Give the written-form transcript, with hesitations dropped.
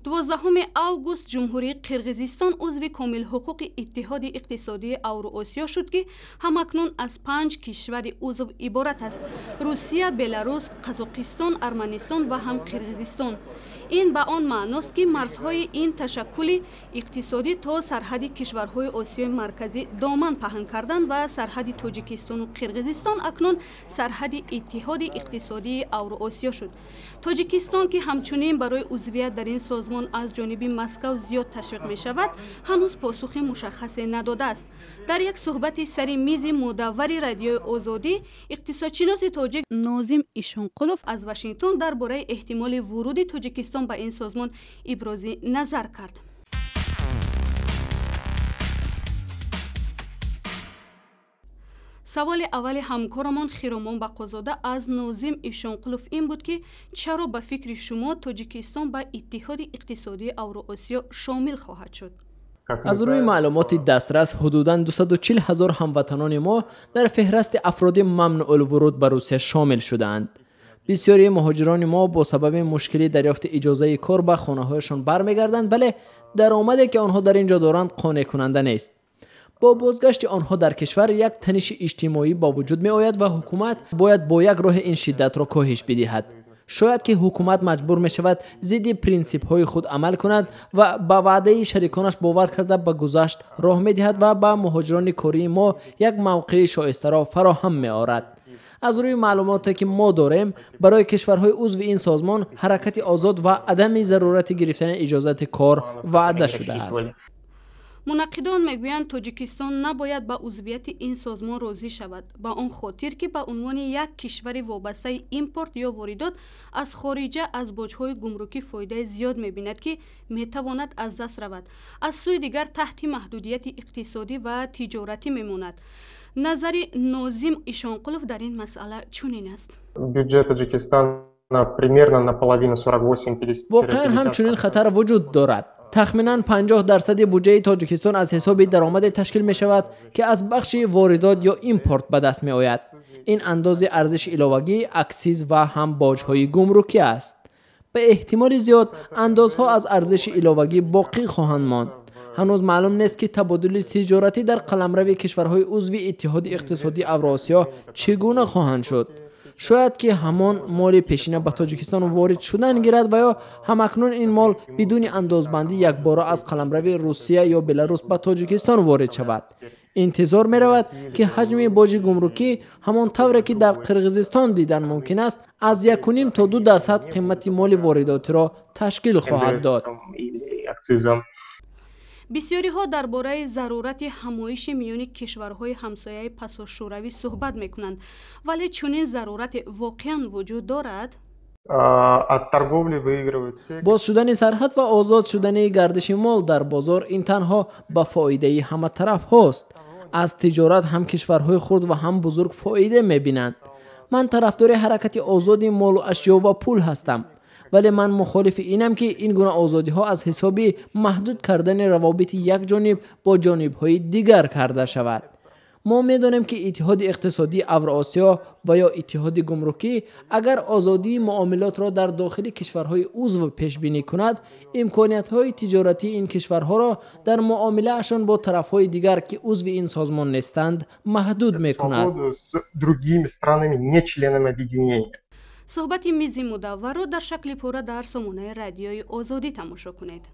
12 август جمهوری قرقیزستان عضو کامل حقوق اتحاد اقتصادی اوراسیا شد که همکنون از 5 کشور عضو عبارت است: روسیه، بلاروس، قزاقستان، ارمنستان و هم قرقیزستان. این به آن معناست که مرزهای این تشکل اقتصادی تا سرحد کشورهای آسیای مرکزی دامن پهن کردند و سرحد تاجیکستان و قرقیزستان اکنون سرحد اتحاد اقتصادی اوراسیا شد. تاجیکستان که همچنین برای عضویت در این سازمان از جانب مسکو زیاد تشویق می شود، هنوز پاسخ مشخصی نداده است. در یک صحبت سر میز مدور رادیوی آزادی، اقتصادشناس تاجیک ناظم ایشانقلوف از واشنگتن درباره احتمال ورود تاجیکستان به این سازمان ابراز نظر کرد. سوال اول همکارمان خیرامان بقازاده از ناظم ایشانقلوف این بود که چرا به فکر شما تاجیکستان به اتحاد اقتصادی اوراسیا شامل خواهد شد؟ از روی معلومات دسترس حدوداً 240,000 هموطنان ما در فهرست افراد ممنوع الورود به روسیه شامل شدند. بسیاری مهاجران ما با سبب مشکلی دریافت اجازه کار به خانه‌هایشان برمیگردند، ولی درآمدی که آنها در اینجا دارند قانع کننده نیست. با بازگشت آنها در کشور یک تنش اجتماعی با وجود می آید و حکومت باید با یک راه این شدت را کاهش بدهد. شاید که حکومت مجبور می شود ضد پرینسیپ های خود عمل کند و با وعده شریکانش باور کرده به گذشت راه می دهد و به مهاجران کاری ما یک موقع شایسته را فراهم می آورد. از روی معلوماتی که ما داریم، برای کشورهای عضو این سازمان حرکت آزاد و عدم ضرورت گرفتن اجازه کار وعده شده است. منقدان میگویند تاجیکستان نباید به عضویت این سازمان راضی شود، با آن خاطر که به عنوان یک کشور وابسته ایمپورت یا واردات از خارجه از باج‌های گمرکی فایده زیاد می‌بیند که می‌تواند از دست رود. از سوی دیگر تحت محدودیت اقتصادی و تجارتی می‌ماند. نظر ناظم ایشانقلوف در این مسئله چنین است: بودجه تاجیکستان примерно наполовину 48-50. واقعا همچنین خطر وجود دارد. تخمیناً 50% بودجه تاجیکستان از حساب درآمد تشکیل می شود که از بخش واردات یا ایمپورت به دست می آید. این اندازه ارزش علاوگی، اکسیز و هم باج‌های گمرکی است. به احتمال زیاد اندازها از ارزش علاوگی باقی خواهند ماند. هنوز معلوم نیست که تبادل تجارتی در قلمرو کشورهای عضو اتحاد اقتصادی اوراسیا چگونه خواهند شد. شاید که همان مال پیشینه به تاجیکستان وارد شدن گیرد و یا همکنون این مال بدون اندازبندی یک باره از قلمرو روسیه یا بلاروس به تاجیکستان وارد شود. انتظار می رود که حجم باج گمرکی همان طوری که در قرقیزستان دیدن ممکن است از 1.5 تا 2% قیمت مال وارداتی را تشکیل خواهد داد. بسیاری ها درباره ضرورت همایش میان کشورهای همسایه پسا شوروی صحبت میکنند، ولی چنین ضرورت واقعا وجود دارد؟ باز شدن سرحد و آزاد شدن گردش مال در بازار این تنها به فایده همه طرف هاست. از تجارت هم کشورهای خرد و هم بزرگ فایده میبینند. من طرفدار حرکت آزاد مال و اشیا و پول هستم، ولی من مخالف اینم که این گونه آزادی ها از حساب محدود کردن روابط یک جانب با جانب های دیگر کرده شود. ما می‌دانیم که اتحاد اقتصادی اوراسیا و یا اتحاد گمرکی اگر آزادی معاملات را در داخل کشورهای عضو پیش بینی کند، امکانیت‌های تجارتی این کشورها را در معامله‌شان با طرف‌های دیگر که عضو این سازمان نیستند محدود می‌کند. صحبت میز مدور را در شکل پوره در سامانه رادیوی آزادی تماشا کنید.